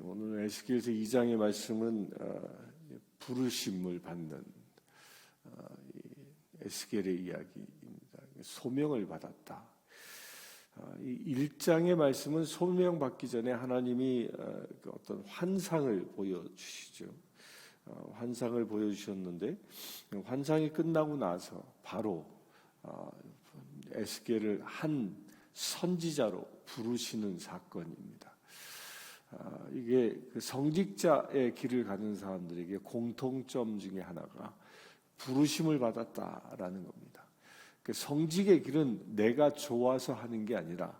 오늘 에스겔서 2장의 말씀은 부르심을 받는 에스겔의 이야기입니다. 소명을 받았다. 이 1장의 말씀은 소명받기 전에 하나님이 어떤 환상을 보여주시죠. 환상을 보여주셨는데 환상이 끝나고 나서 바로 에스겔을 한 선지자로 부르시는 사건입니다. 이게 그 성직자의 길을 가는 사람들에게 공통점 중에 하나가 부르심을 받았다라는 겁니다. 그 성직의 길은 내가 좋아서 하는 게 아니라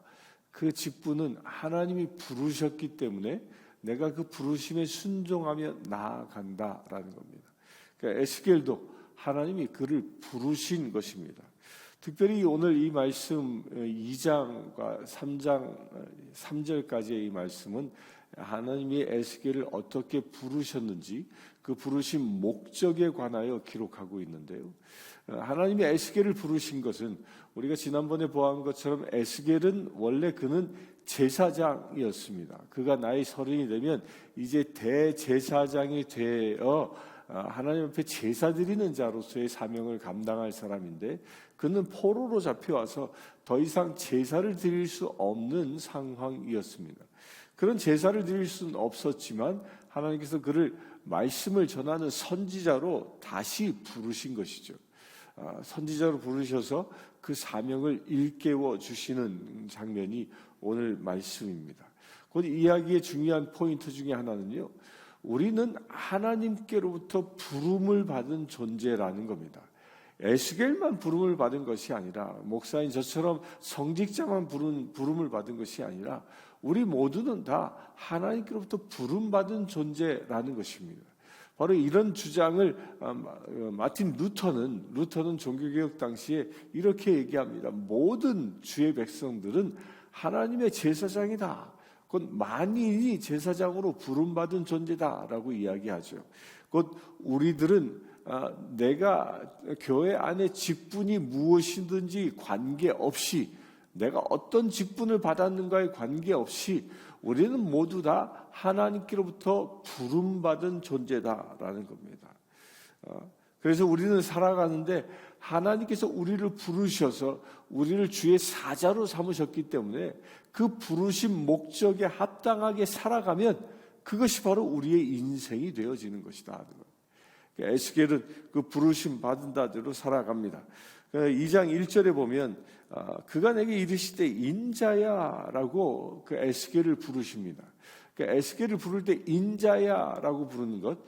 그 직분은 하나님이 부르셨기 때문에 내가 그 부르심에 순종하며 나아간다라는 겁니다. 그러니까 에스겔도 하나님이 그를 부르신 것입니다. 특별히 오늘 이 말씀 2장과 3장 3절까지의 이 말씀은 하나님이 에스겔을 어떻게 부르셨는지 그 부르신 목적에 관하여 기록하고 있는데요. 하나님이 에스겔을 부르신 것은 우리가 지난번에 보아한 것처럼 에스겔은 원래 그는 제사장이었습니다. 그가 나이 30이 되면 이제 대제사장이 되어 하나님 앞에 제사 드리는 자로서의 사명을 감당할 사람인데 그는 포로로 잡혀와서 더 이상 제사를 드릴 수 없는 상황이었습니다. 그런 제사를 드릴 수는 없었지만 하나님께서 그를 말씀을 전하는 선지자로 다시 부르신 것이죠. 선지자로 부르셔서 그 사명을 일깨워 주시는 장면이 오늘 말씀입니다. 곧 이야기의 중요한 포인트 중에 하나는요, 우리는 하나님께로부터 부름을 받은 존재라는 겁니다. 에스겔만 부름을 받은 것이 아니라 목사인 저처럼 성직자만 부름을 받은 것이 아니라 우리 모두는 다 하나님께로부터 부름받은 존재라는 것입니다. 바로 이런 주장을 마틴 루터는 종교개혁 당시에 이렇게 얘기합니다. 모든 주의 백성들은 하나님의 제사장이다. 곧 만인이 제사장으로 부름받은 존재다라고 이야기하죠. 곧 우리들은 내가 교회 안에 직분이 무엇이든지 관계없이 내가 어떤 직분을 받았는가에 관계없이 우리는 모두 다 하나님께로부터 부름받은 존재다라는 겁니다. 그래서 우리는 살아가는데 하나님께서 우리를 부르셔서 우리를 주의 사자로 삼으셨기 때문에 그 부르신 목적에 합당하게 살아가면 그것이 바로 우리의 인생이 되어지는 것이다. 에스겔은 그 부르심 받은 자대로 살아갑니다. 2장 1절에 보면 그가 내게 이르시되 인자야라고 그 에스겔을 부르십니다. 에스겔을 부를 때 인자야라고 부르는 것,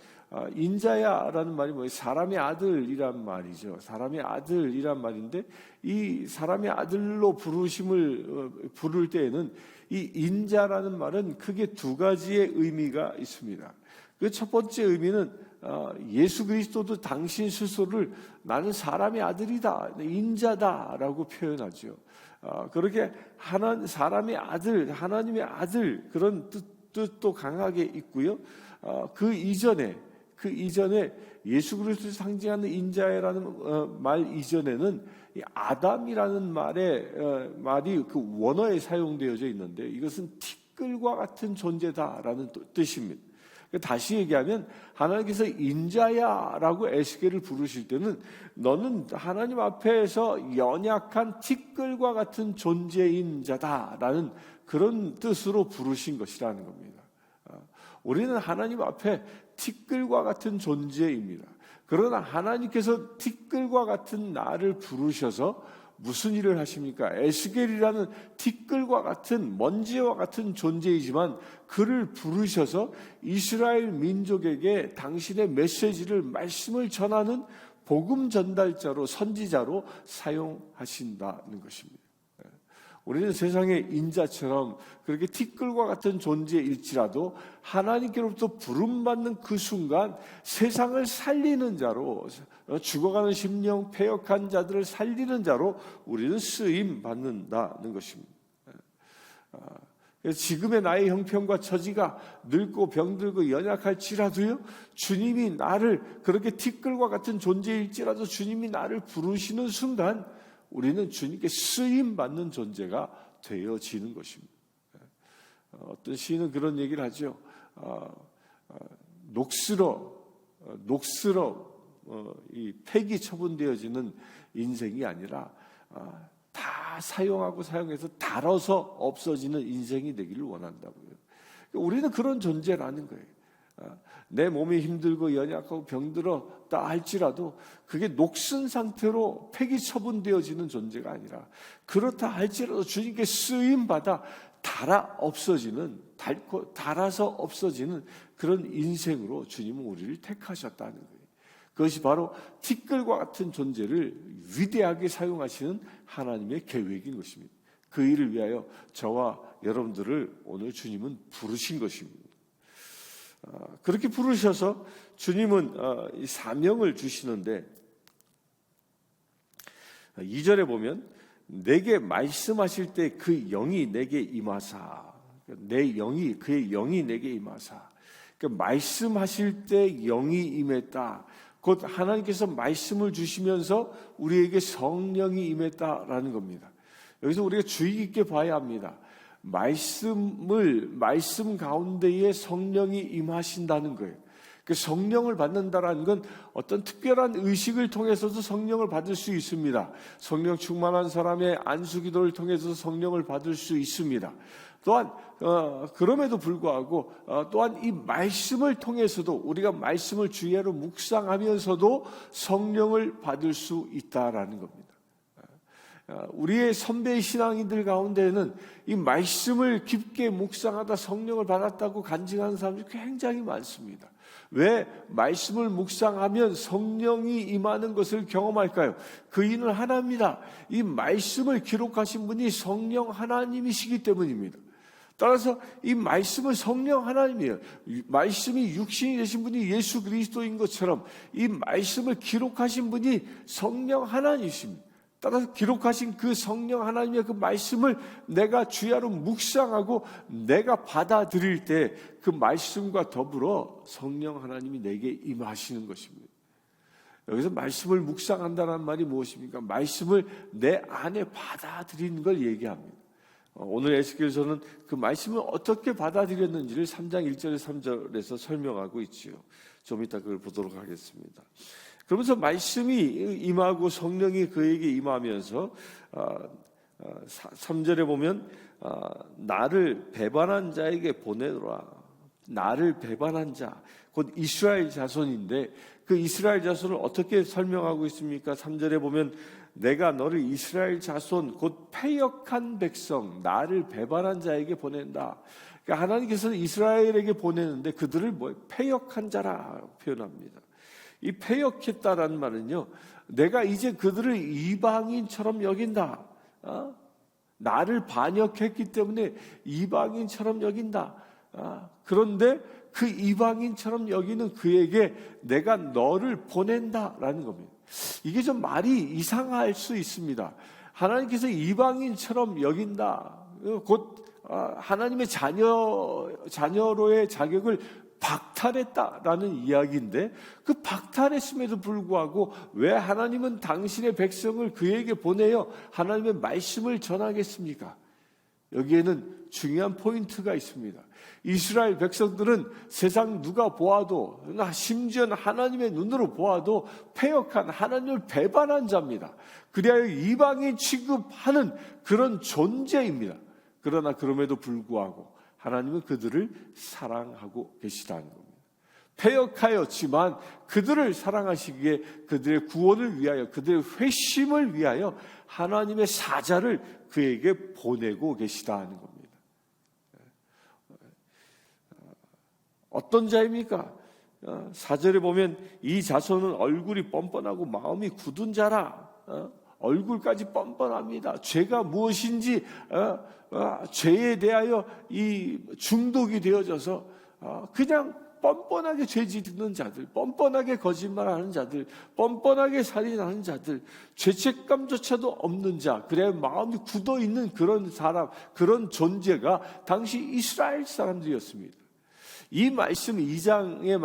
인자야라는 말이 뭐예요? 사람의 아들이란 말이죠. 사람의 아들이란 말인데 이 사람의 아들로 부를 때에는 이 인자라는 말은 크게 두 가지의 의미가 있습니다. 그 첫 번째 의미는 예수 그리스도도 당신 스스로를 나는 사람의 아들이다, 인자다라고 표현하죠. 그렇게 사람의 아들, 하나님의 아들 그런 뜻도 강하게 있고요. 그 이전에 예수 그리스도를 상징하는 인자라는 말 이전에는 이 아담이라는 말이 그 원어에 사용되어져 있는데 이것은 티끌과 같은 존재다라는 뜻입니다. 다시 얘기하면 하나님께서 인자야라고 에스겔을 부르실 때는 너는 하나님 앞에서 연약한 티끌과 같은 존재인 자다라는 그런 뜻으로 부르신 것이라는 겁니다. 우리는 하나님 앞에 티끌과 같은 존재입니다. 그러나 하나님께서 티끌과 같은 나를 부르셔서 무슨 일을 하십니까? 에스겔이라는 티끌과 같은 먼지와 같은 존재이지만 그를 부르셔서 이스라엘 민족에게 당신의 메시지를 말씀을 전하는 복음 전달자로 선지자로 사용하신다는 것입니다. 우리는 세상의 인자처럼 그렇게 티끌과 같은 존재일지라도 하나님께로부터 부름받는 그 순간 세상을 살리는 자로, 죽어가는 심령 패역한 자들을 살리는 자로 우리는 쓰임 받는다는 것입니다. 지금의 나의 형편과 처지가 늙고 병들고 연약할지라도요, 주님이 나를 그렇게 티끌과 같은 존재일지라도 주님이 나를 부르시는 순간 우리는 주님께 쓰임 받는 존재가 되어지는 것입니다. 어떤 시인은 그런 얘기를 하죠. 녹슬어 이 폐기 처분되어지는 인생이 아니라 다 사용하고 사용해서 닳아서 없어지는 인생이 되기를 원한다고요. 우리는 그런 존재라는 거예요. 내 몸이 힘들고 연약하고 병들었다 할지라도 그게 녹슨 상태로 폐기 처분되어지는 존재가 아니라, 그렇다 할지라도 주님께 쓰임받아 닳아서 없어지는 그런 인생으로 주님은 우리를 택하셨다는 거예요. 그것이 바로 티끌과 같은 존재를 위대하게 사용하시는 하나님의 계획인 것입니다. 그 일을 위하여 저와 여러분들을 오늘 주님은 부르신 것입니다. 그렇게 부르셔서 주님은 이 사명을 주시는데, 2절에 보면 내게 말씀하실 때 그 영이 내게 임하사, 내 영이, 그의 영이 내게 임하사. 그러니까 말씀하실 때 영이 임했다. 곧 하나님께서 말씀을 주시면서 우리에게 성령이 임했다라는 겁니다. 여기서 우리가 주의 깊게 봐야 합니다. 말씀 가운데에 성령이 임하신다는 거예요. 그 성령을 받는다라는 건 어떤 특별한 의식을 통해서도 성령을 받을 수 있습니다. 성령 충만한 사람의 안수기도를 통해서도 성령을 받을 수 있습니다. 또한 그럼에도 불구하고 또한 이 말씀을 통해서도, 우리가 말씀을 주야로 묵상하면서도 성령을 받을 수 있다라는 겁니다. 우리의 선배 신앙인들 가운데는 이 말씀을 깊게 묵상하다 성령을 받았다고 간증하는 사람들이 굉장히 많습니다. 왜 말씀을 묵상하면 성령이 임하는 것을 경험할까요? 그 이유는 하나입니다. 이 말씀을 기록하신 분이 성령 하나님이시기 때문입니다. 따라서 이 말씀은 성령 하나님이에요. 말씀이 육신이 되신 분이 예수 그리스도인 것처럼 이 말씀을 기록하신 분이 성령 하나님이십니다. 따라서 기록하신 그 성령 하나님의 그 말씀을 내가 주야로 묵상하고 내가 받아들일 때 그 말씀과 더불어 성령 하나님이 내게 임하시는 것입니다. 여기서 말씀을 묵상한다는 말이 무엇입니까? 말씀을 내 안에 받아들이는 걸 얘기합니다. 오늘 에스겔서는 그 말씀을 어떻게 받아들였는지를 3장 1절에서 3절에서 설명하고 있지요. 좀 이따 그걸 보도록 하겠습니다. 그러면서 말씀이 임하고 성령이 그에게 임하면서 3절에 보면 나를 배반한 자에게 보내노라. 나를 배반한 자, 곧 이스라엘 자손인데 그 이스라엘 자손을 어떻게 설명하고 있습니까? 3절에 보면 내가 너를 이스라엘 자손 곧 패역한 백성, 나를 배반한 자에게 보낸다. 그러니까 하나님께서는 이스라엘에게 보내는데 그들을 패역한 자라 표현합니다. 이 패역했다라는 말은요, 내가 이제 그들을 이방인처럼 여긴다. 나를 반역했기 때문에 이방인처럼 여긴다. 그런데 그 이방인처럼 여기는 그에게 내가 너를 보낸다라는 겁니다. 이게 좀 말이 이상할 수 있습니다. 하나님께서 이방인처럼 여긴다. 곧 하나님의 자녀로의 자격을 박탈했다라는 이야기인데, 그 박탈했음에도 불구하고 왜 하나님은 당신의 백성을 그에게 보내어 하나님의 말씀을 전하겠습니까? 여기에는 중요한 포인트가 있습니다. 이스라엘 백성들은 세상 누가 보아도, 심지어 하나님의 눈으로 보아도 패역한, 하나님을 배반한 자입니다. 그리하여 이방인 취급하는 그런 존재입니다. 그러나 그럼에도 불구하고 하나님은 그들을 사랑하고 계시다는 겁니다. 패역하였지만 그들을 사랑하시기에 그들의 구원을 위하여, 그들의 회심을 위하여 하나님의 사자를 그에게 보내고 계시다는 겁니다. 어떤 자입니까? 4절에 보면 이 자손은 얼굴이 뻔뻔하고 마음이 굳은 자라. 얼굴까지 뻔뻔합니다. 죄가 무엇인지 죄에 대하여 이 중독이 되어져서 그냥 뻔뻔하게 죄 짓는 자들, 뻔뻔하게 거짓말하는 자들, 뻔뻔하게 살인하는 자들, 죄책감조차도 없는 자, 그래 마음이 굳어있는 그런 사람, 그런 존재가 당시 이스라엘 사람들이었습니다. 이 말씀 2장의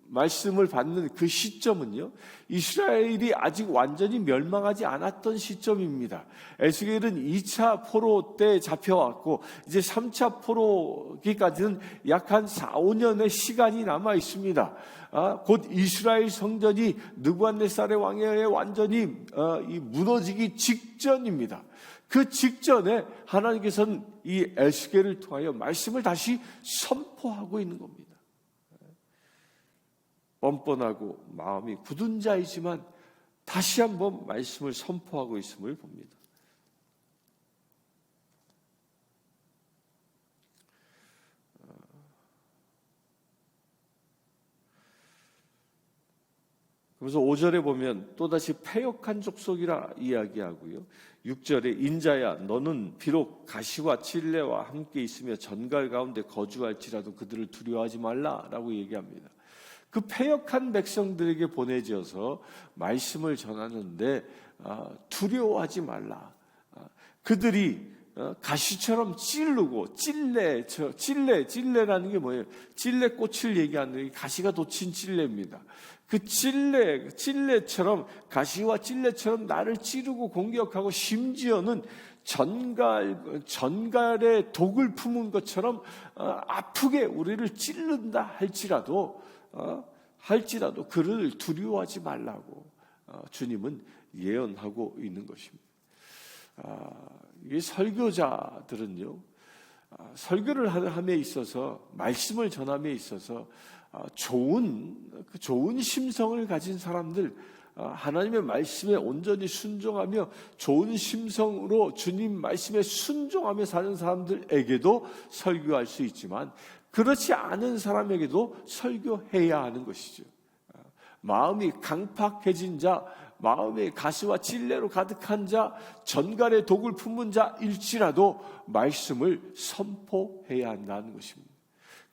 말씀을 받는 그 시점은요, 이스라엘이 아직 완전히 멸망하지 않았던 시점입니다. 에스겔은 2차 포로 때 잡혀왔고 이제 3차 포로기까지는 약 한 4, 5년의 시간이 남아 있습니다. 곧 이스라엘 성전이 느부갓네살의 왕에 완전히 무너지기 직전입니다. 그 직전에 하나님께서는 이 에스겔을 통하여 말씀을 다시 선포하고 있는 겁니다. 뻔뻔하고 마음이 굳은 자이지만 다시 한번 말씀을 선포하고 있음을 봅니다. 그래서 5절에 보면 또다시 패역한 족속이라 이야기하고요. 6절에 인자야 너는 비록 가시와 찔레와 함께 있으며 전갈 가운데 거주할지라도 그들을 두려워하지 말라라고 얘기합니다. 그 패역한 백성들에게 보내져서 말씀을 전하는데 두려워하지 말라. 그들이 가시처럼 찌르고 찔레라는 게 뭐예요? 찔레꽃을 얘기하는 가시가 돋친 찔레입니다. 그 찔레처럼 가시와 찔레처럼 나를 찌르고 공격하고 심지어는 전갈에 독을 품은 것처럼 아프게 우리를 찔른다 할지라도 그를 두려워하지 말라고 주님은 예언하고 있는 것입니다. 이 설교자들은요, 설교를 함에 있어서 말씀을 전함에 있어서 좋은 심성을 가진 사람들, 하나님의 말씀에 온전히 순종하며 좋은 심성으로 주님 말씀에 순종하며 사는 사람들에게도 설교할 수 있지만 그렇지 않은 사람에게도 설교해야 하는 것이죠. 마음이 강팍해진 자, 마음에 가시와 찔레로 가득한 자, 전갈의 독을 품은 자일지라도 말씀을 선포해야 한다는 것입니다.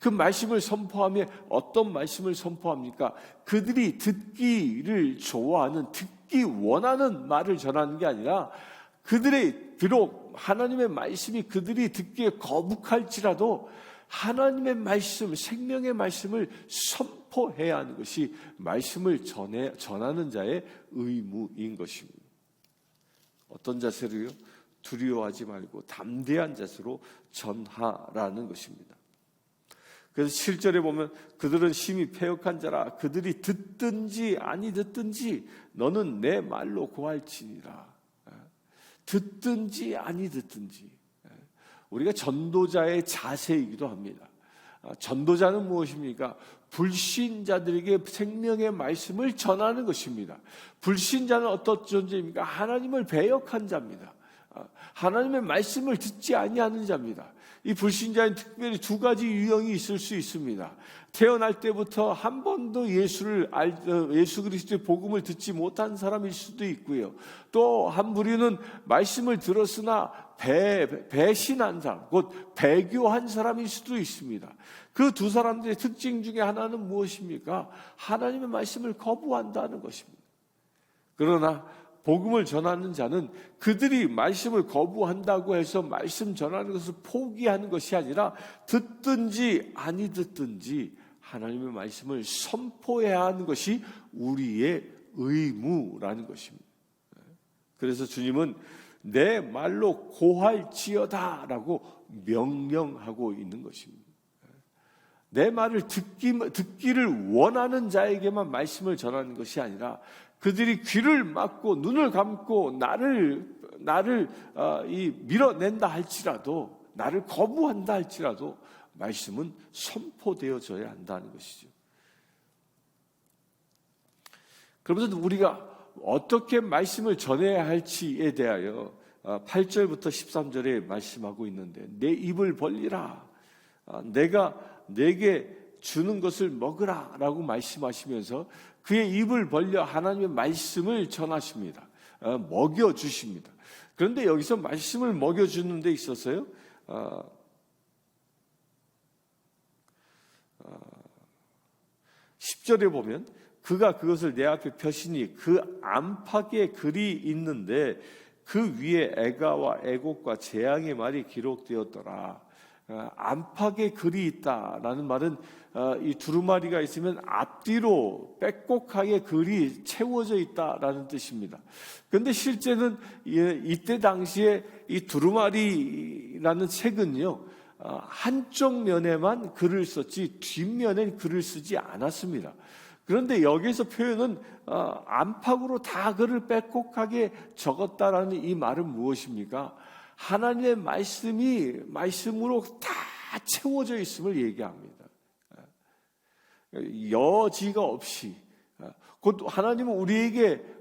그 말씀을 선포하며 어떤 말씀을 선포합니까? 그들이 듣기를 좋아하는, 듣기 원하는 말을 전하는 게 아니라 그들의 비록 하나님의 말씀이 그들이 듣기에 거북할지라도 하나님의 말씀, 생명의 말씀을 선포해야 하는 것이 말씀을 전하는 자의 의무인 것입니다. 어떤 자세로요? 두려워하지 말고 담대한 자세로 전하라는 것입니다. 그래서 7절에 보면 그들은 심히 패역한 자라 그들이 듣든지 아니 듣든지 너는 내 말로 고할지니라. 듣든지 아니 듣든지. 우리가 전도자의 자세이기도 합니다. 전도자는 무엇입니까? 불신자들에게 생명의 말씀을 전하는 것입니다. 불신자는 어떤 존재입니까? 하나님을 배역한 자입니다. 하나님의 말씀을 듣지 아니하는 자입니다. 이 불신자는 특별히 두 가지 유형이 있을 수 있습니다. 태어날 때부터 한 번도 예수 그리스도의 복음을 듣지 못한 사람일 수도 있고요. 또 한 부류는 말씀을 들었으나 배신한 사람, 곧 배교한 사람일 수도 있습니다. 그 두 사람들의 특징 중에 하나는 무엇입니까? 하나님의 말씀을 거부한다는 것입니다. 그러나 복음을 전하는 자는 그들이 말씀을 거부한다고 해서 말씀 전하는 것을 포기하는 것이 아니라 듣든지 아니 듣든지 하나님의 말씀을 선포해야 하는 것이 우리의 의무라는 것입니다. 그래서 주님은 내 말로 고할지어다 라고 명령하고 있는 것입니다. 내 말을 듣기를 원하는 자에게만 말씀을 전하는 것이 아니라 그들이 귀를 막고 눈을 감고 나를 밀어낸다 할지라도, 나를 거부한다 할지라도 말씀은 선포되어져야 한다는 것이죠. 그러면서 우리가 어떻게 말씀을 전해야 할지에 대하여 8절부터 13절에 말씀하고 있는데, 내 입을 벌리라, 내가 내게 주는 것을 먹으라 라고 말씀하시면서 그의 입을 벌려 하나님의 말씀을 전하십니다. 먹여주십니다. 그런데 여기서 말씀을 먹여주는 데 있어서요, 10절에 보면 그가 그것을 내 앞에 펴시니 그 안팎에 글이 있는데 그 위에 애가와 애곡과 재앙의 말이 기록되었더라. 안팎에 글이 있다라는 말은 이 두루마리가 있으면 앞뒤로 빼곡하게 글이 채워져 있다라는 뜻입니다. 그런데 실제는 이때 당시에 이 두루마리라는 책은요, 한쪽 면에만 글을 썼지 뒷면엔 글을 쓰지 않았습니다. 그런데 여기서 표현은 안팎으로 다 글을 빼곡하게 적었다라는 이 말은 무엇입니까? 하나님의 말씀으로 다 채워져 있음을 얘기합니다. 여지가 없이. 곧 하나님은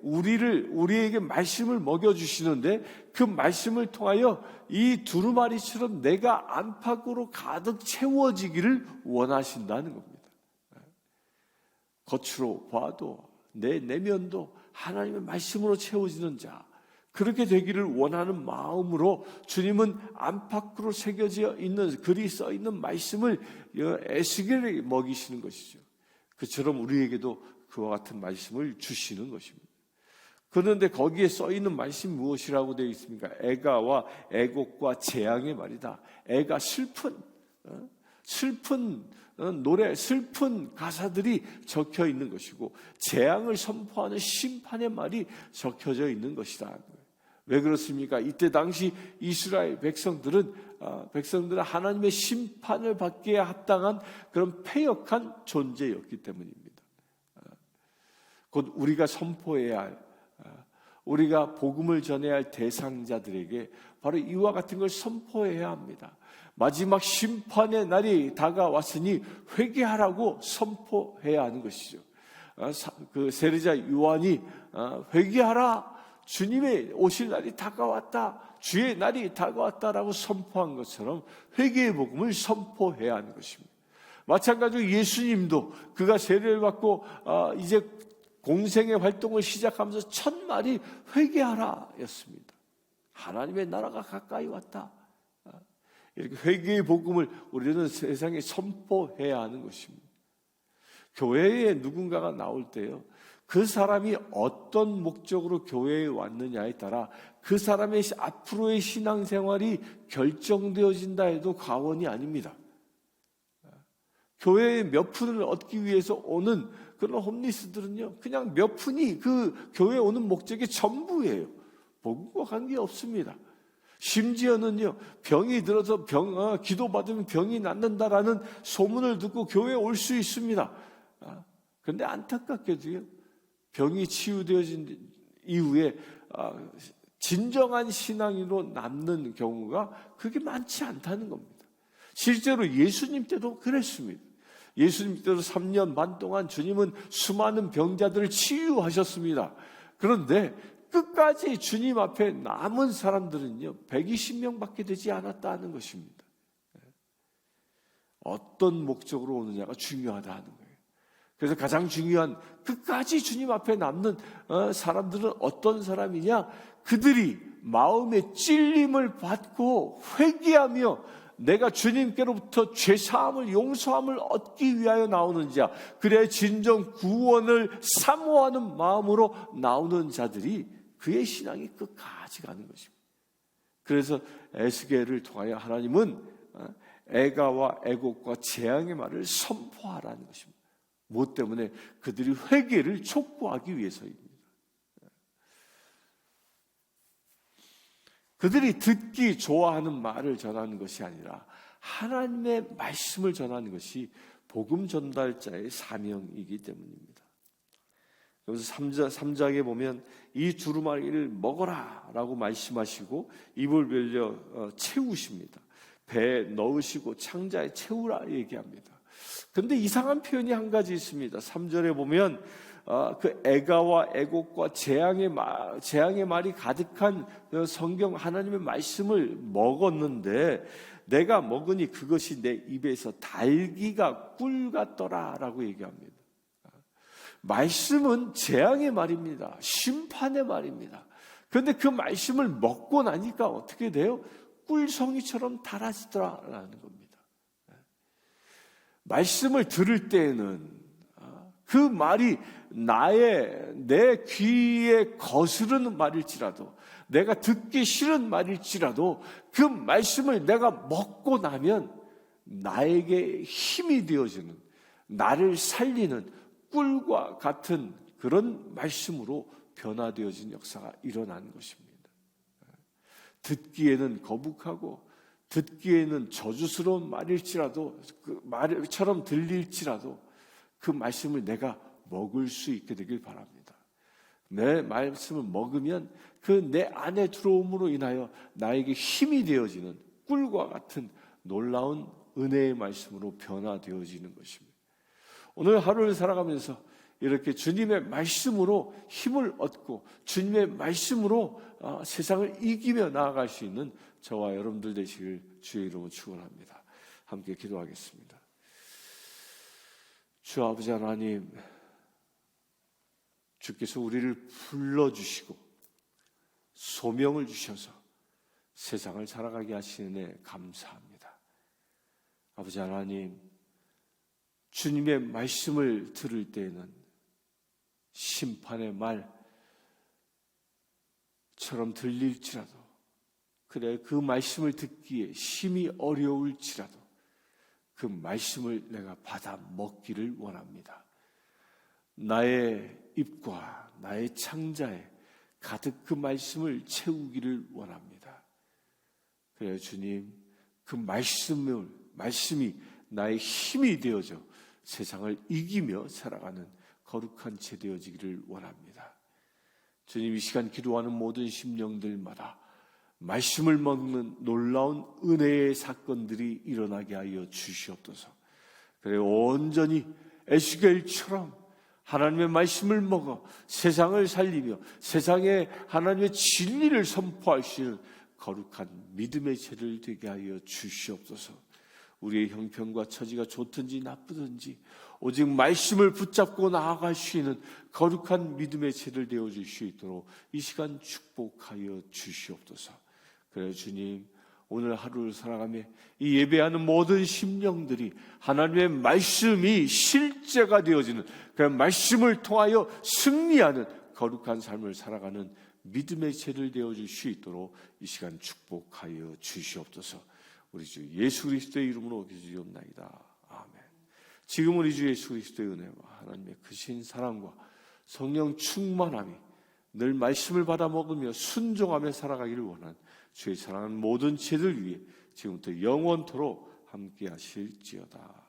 우리에게 말씀을 먹여주시는데 그 말씀을 통하여 이 두루마리처럼 내가 안팎으로 가득 채워지기를 원하신다는 겁니다. 겉으로 봐도 내 내면도 하나님의 말씀으로 채워지는 자, 그렇게 되기를 원하는 마음으로 주님은 안팎으로 새겨져 있는 글이 써 있는 말씀을 에스겔에게 먹이시는 것이죠. 그처럼 우리에게도 그와 같은 말씀을 주시는 것입니다. 그런데 거기에 써 있는 말씀이 무엇이라고 되어 있습니까? 애가와 애곡과 재앙의 말이다. 애가 슬픈 노래, 슬픈 가사들이 적혀 있는 것이고, 재앙을 선포하는 심판의 말이 적혀져 있는 것이다. 왜 그렇습니까? 이때 당시 이스라엘 백성들은 하나님의 심판을 받기에 합당한 그런 패역한 존재였기 때문입니다. 곧 우리가 선포해야 할, 우리가 복음을 전해야 할 대상자들에게 바로 이와 같은 걸 선포해야 합니다. 마지막 심판의 날이 다가왔으니 회개하라고 선포해야 하는 것이죠. 그 세례자 요한이 회개하라, 주님의 오실 날이 다가왔다, 주의 날이 다가왔다라고 선포한 것처럼 회개의 복음을 선포해야 하는 것입니다. 마찬가지로 예수님도 그가 세례를 받고 이제 공생의 활동을 시작하면서 첫 말이 회개하라 였습니다. 하나님의 나라가 가까이 왔다. 이렇게 회개의 복음을 우리는 세상에 선포해야 하는 것입니다. 교회에 누군가가 나올 때요, 그 사람이 어떤 목적으로 교회에 왔느냐에 따라 그 사람의 앞으로의 신앙생활이 결정되어진다 해도 과언이 아닙니다. 교회의 몇 푼을 얻기 위해서 오는 그런 홈리스들은요, 그냥 몇 푼이 그 교회에 오는 목적의 전부예요. 복음과 관계없습니다. 심지어는요, 병이 들어서 기도받으면 병이 낫는다라는 소문을 듣고 교회에 올 수 있습니다. 그런데 안타깝게도요, 병이 치유되어진 이후에 진정한 신앙인으로 남는 경우가 그렇게 많지 않다는 겁니다. 실제로 예수님 때도 그랬습니다. 예수님 때도 3년 반 동안 주님은 수많은 병자들을 치유하셨습니다. 그런데 끝까지 주님 앞에 남은 사람들은요, 120명밖에 되지 않았다는 것입니다. 어떤 목적으로 오느냐가 중요하다는 거예요. 그래서 가장 중요한, 끝까지 주님 앞에 남는 사람들은 어떤 사람이냐? 그들이 마음의 찔림을 받고 회개하며 내가 주님께로부터 죄사함을, 용서함을 얻기 위하여 나오는 자, 그래야 진정 구원을 사모하는 마음으로 나오는 자들이 그의 신앙이 끝까지 가는 것입니다. 그래서 에스겔을 통하여 하나님은 애가와 애곡과 재앙의 말을 선포하라는 것입니다. 무엇 때문에? 그들이 회개를 촉구하기 위해서입니다. 그들이 듣기 좋아하는 말을 전하는 것이 아니라 하나님의 말씀을 전하는 것이 복음 전달자의 사명이기 때문입니다. 여기서 3장에 보면 이 두루마리를 먹어라 라고 말씀하시고 입을 벌려 채우십니다. 배에 넣으시고 창자에 채우라 얘기합니다. 그런데 이상한 표현이 한 가지 있습니다. 3절에 보면 그 애가와 애곡과 재앙의 말이 가득한 성경 하나님의 말씀을 먹었는데 내가 먹으니 그것이 내 입에서 달기가 꿀 같더라 라고 얘기합니다. 말씀은 재앙의 말입니다. 심판의 말입니다. 그런데 그 말씀을 먹고 나니까 어떻게 돼요? 꿀송이처럼 달아지더라라는 겁니다. 말씀을 들을 때에는 그 말이 내 귀에 거스르는 말일지라도, 내가 듣기 싫은 말일지라도 그 말씀을 내가 먹고 나면 나에게 힘이 되어지는, 나를 살리는 꿀과 같은 그런 말씀으로 변화되어진 역사가 일어나는 것입니다. 듣기에는 거북하고 듣기에는 저주스러운 말일지라도, 그 말처럼 들릴지라도 그 말씀을 내가 먹을 수 있게 되길 바랍니다. 내 말씀을 먹으면 그 내 안에 들어옴으로 인하여 나에게 힘이 되어지는 꿀과 같은 놀라운 은혜의 말씀으로 변화되어지는 것입니다. 오늘 하루를 살아가면서 이렇게 주님의 말씀으로 힘을 얻고 주님의 말씀으로 세상을 이기며 나아갈 수 있는 저와 여러분들 되시길 주의 이름으로 축원합니다. 함께 기도하겠습니다. 주 아버지 하나님, 주께서 우리를 불러주시고 소명을 주셔서 세상을 살아가게 하시는 감사합니다. 아버지 하나님, 주님의 말씀을 들을 때에는 심판의 말처럼 들릴지라도, 그래 그 말씀을 듣기에 심히 어려울지라도 그 말씀을 내가 받아 먹기를 원합니다. 나의 입과 나의 창자에 가득 그 말씀을 채우기를 원합니다. 그래 주님, 그 말씀이 나의 힘이 되어져 세상을 이기며 살아가는 거룩한 체 되어지기를 원합니다. 주님, 이 시간 기도하는 모든 심령들마다 말씀을 먹는 놀라운 은혜의 사건들이 일어나게 하여 주시옵소서. 그래 온전히 에스겔처럼 하나님의 말씀을 먹어 세상을 살리며 세상에 하나님의 진리를 선포할 수 있는 거룩한 믿음의 체를 되게 하여 주시옵소서. 우리의 형편과 처지가 좋든지 나쁘든지 오직 말씀을 붙잡고 나아갈 수 있는 거룩한 믿음의 체를 되어줄 수 있도록 이 시간 축복하여 주시옵소서. 그래 주님, 오늘 하루를 살아가며 이 예배하는 모든 심령들이 하나님의 말씀이 실제가 되어지는, 그 말씀을 통하여 승리하는 거룩한 삶을 살아가는 믿음의 체를 되어줄 수 있도록 이 시간 축복하여 주시옵소서. 우리 주 예수 그리스도의 이름으로 기도드리옵나이다. 아멘. 지금 우리 주 예수 그리스도의 은혜와 하나님의 크신 사랑과 성령 충만함이 늘 말씀을 받아 먹으며 순종하며 살아가기를 원한 주의 사랑하는 모든 죄들 위해 지금부터 영원토록 함께 하실지어다.